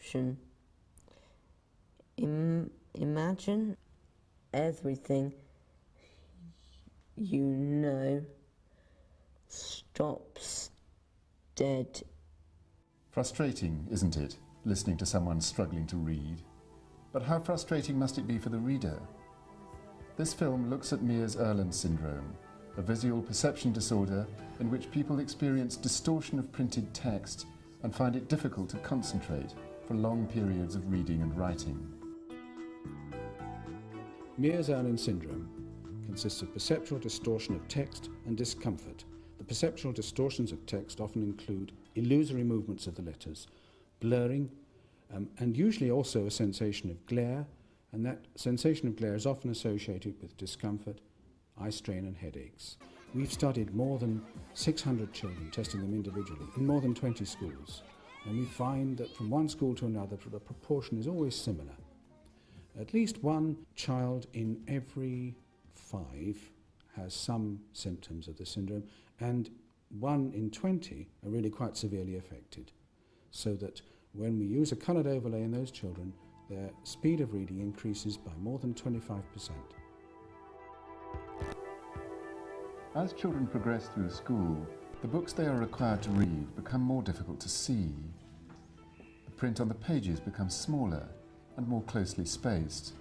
description. Imagine everything you know stops dead. Frustrating, isn't it, listening to someone struggling to read? But how frustrating must it be for the reader? This film looks at Mears-Erland syndrome, a visual perception disorder in which people experience distortion of printed text and find it difficult to concentrate for long periods of reading and writing. Mears-Erland syndrome consists of perceptual distortion of text and discomfort. The perceptual distortions of text often include illusory movements of the letters, blurring, and usually also a sensation of glare, and that sensation of glare is often associated with discomfort, eye strain and headaches. We've studied more than 600 children, testing them individually, in more than 20 schools, and we find that from one school to another the proportion is always similar. At least one child in every 5 has some symptoms of the syndrome, and 1 in 20 are really quite severely affected. So that when we use a coloured overlay in those children, their speed of reading increases by more than 25%. As children progress through school, the books they are required to read become more difficult to see. The print on the pages becomes smaller and more closely spaced.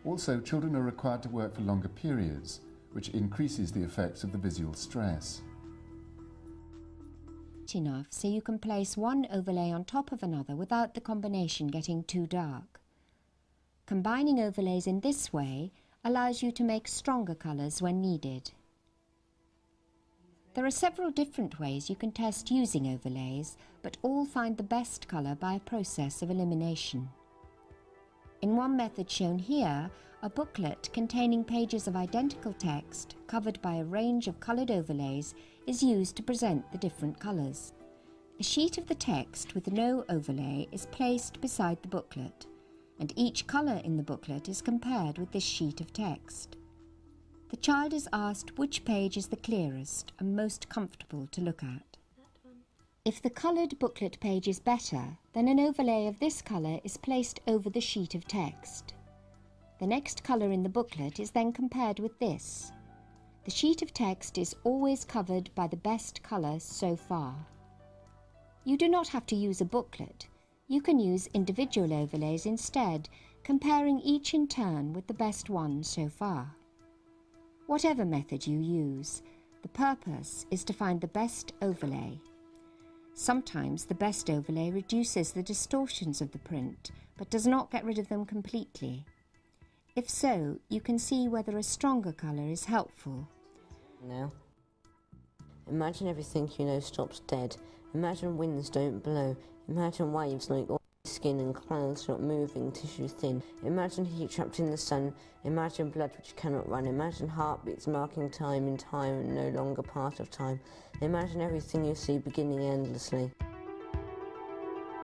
Also, children are required to work for longer periods, which increases the effects of the visual stress. Enough so you can place one overlay on top of another without the combination getting too dark. Combining overlays in this way allows you to make stronger colours when needed. There are several different ways you can test using overlays, but all find the best colour by a process of elimination. In one method shown here, a booklet containing pages of identical text covered by a range of coloured overlays is used to present the different colours. A sheet of the text with no overlay is placed beside the booklet, and each colour in the booklet is compared with this sheet of text. The child is asked which page is the clearest and most comfortable to look at. If the coloured booklet page is better, then an overlay of this colour is placed over the sheet of text. The next colour in the booklet is then compared with this. The sheet of text is always covered by the best colour so far. You do not have to use a booklet. You can use individual overlays instead, comparing each in turn with the best one so far. Whatever method you use, the purpose is to find the best overlay. Sometimes the best overlay reduces the distortions of the print, but does not get rid of them completely. If so, you can see whether a stronger colour is helpful. Now, imagine everything you know stops dead. Imagine winds don't blow. Imagine waves like oily skin and clouds not moving, tissue thin. Imagine heat trapped in the sun. Imagine blood which cannot run. Imagine heartbeats marking time in time and no longer part of time. Imagine everything you see beginning endlessly.